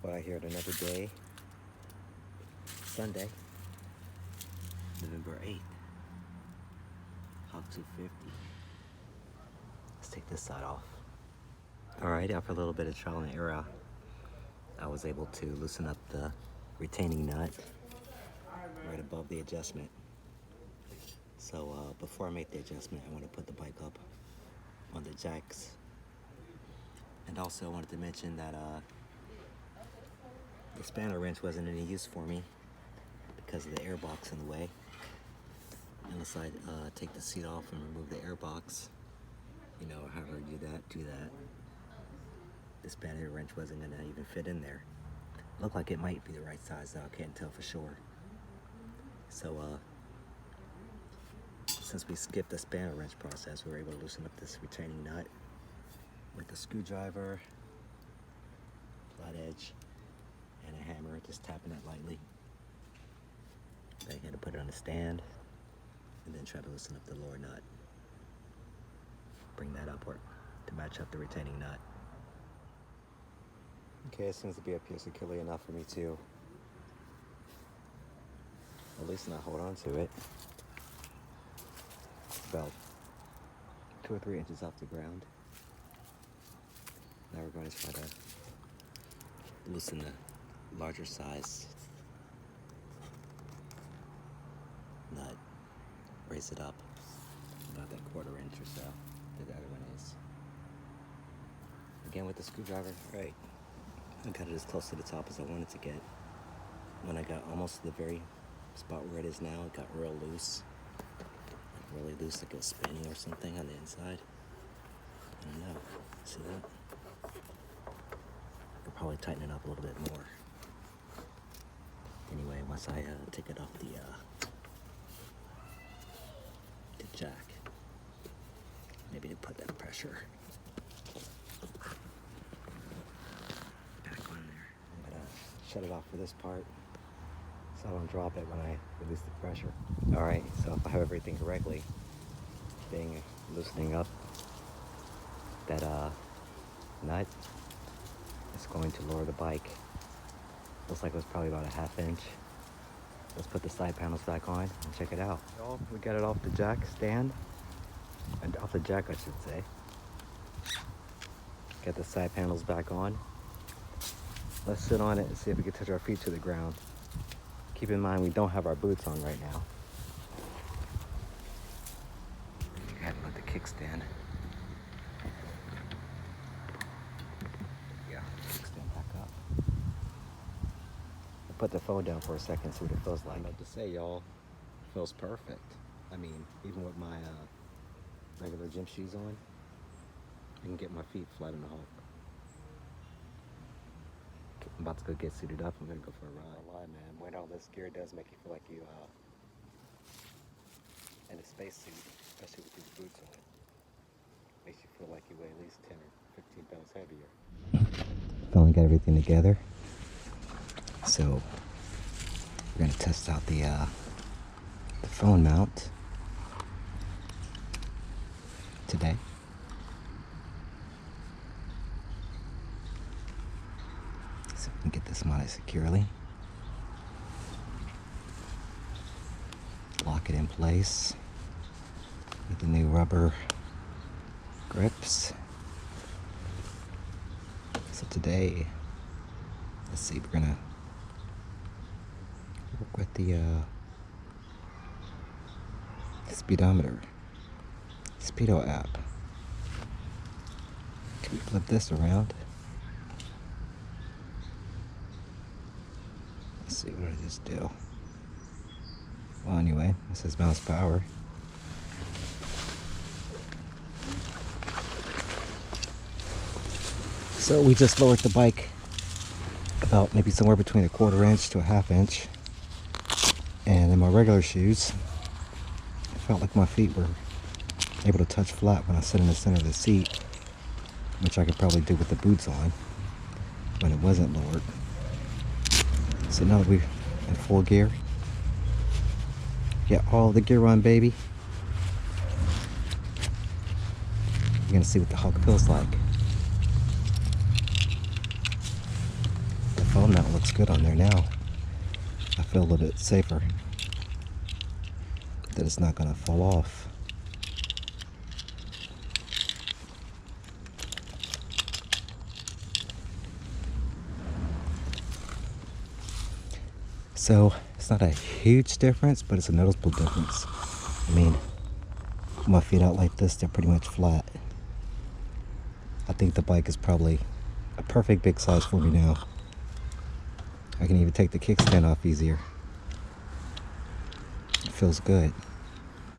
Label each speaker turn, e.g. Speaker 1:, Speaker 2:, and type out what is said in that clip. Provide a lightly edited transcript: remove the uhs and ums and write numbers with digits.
Speaker 1: Well, I hear it another day. Sunday, November 8th. Hawk 250. Let's take this side off. Alright, after a little bit of trial and error, I was able to loosen up the retaining nut right above the adjustment. So before I make the adjustment, I want to put the bike up on the jacks. And also I wanted to mention that the spanner wrench wasn't any use for me because of the air box in the way. Unless I take the seat off and remove the air box, you know, however do that. The spanner wrench wasn't gonna even fit in there. Looked like it might be the right size though, I can't tell for sure. So since we skipped the spanner wrench process, we were able to loosen up this retaining nut with a screwdriver, flat edge, and a hammer, just tapping it lightly. Then I had to put it on a stand, and then try to loosen up the lower nut. Bring that upward to match up the retaining nut. Okay, it seems to be up here securely enough for me to at least not hold on to it. It's about 2 or 3 inches off the ground. Now we're going to try to loosen the larger size nut, raise it up about that 1/4 inch or so that the other one is. Again with the screwdriver, right. I got it as close to the top as I wanted to get. When I got almost to the very spot where it is now, it got real loose. Like really loose, like it was spinning or something on the inside. I don't know. See that? I'll probably tighten it up a little bit more. Anyway, once I take it off the jack, maybe to put that pressure back on there. I'm gonna shut it off for this part so I don't drop it when I release the pressure. Alright, so if I have everything correctly, loosening up that nut, it's going to lower the bike. Looks like it was probably about a 1/2 inch. Let's put the side panels back on and check it out. We got it off the jack stand, and off the jack I should say. Got the side panels back on. Let's sit on it and see if we can touch our feet to the ground. Keep in mind we don't have our boots on right now. Go ahead and let the kickstand. Yeah, kickstand back up. I'll put the phone down for a second, see what it feels like. I have to say, y'all, it feels perfect. I mean, even with my regular gym shoes on, I can get my feet flat on the Hulk. I'm about to go get suited up. I'm gonna go for a ride. I lie, man. Wearing all this gear does make you feel like you in a spacesuit, especially with these boots on. Makes you feel like you weigh at least 10 or 15 pounds heavier. Finally got everything together. So we're gonna test out the phone mount today. So we can get this mounted securely. Lock it in place with the new rubber grips. So today, let's see, we're gonna work with the speedometer, Speedo app. Can we flip this around? Let's see, what did this do? Well, anyway, this is mouse power. So we just lowered the bike about maybe somewhere between a 1/4 inch to a 1/2 inch. And in my regular shoes, I felt like my feet were able to touch flat when I sit in the center of the seat, which I could probably do with the boots on when it wasn't lowered. So now that we're in full gear, get all the gear on, baby. You're gonna see what the Hulk feels like. good on there now. I feel a little bit safer that it's not going to fall off. So it's not a huge difference, but it's a noticeable difference. I mean, with my feet out like this, they're pretty much flat. I think the bike is probably a perfect big size for me now. I can even take the kickstand off easier. It feels good.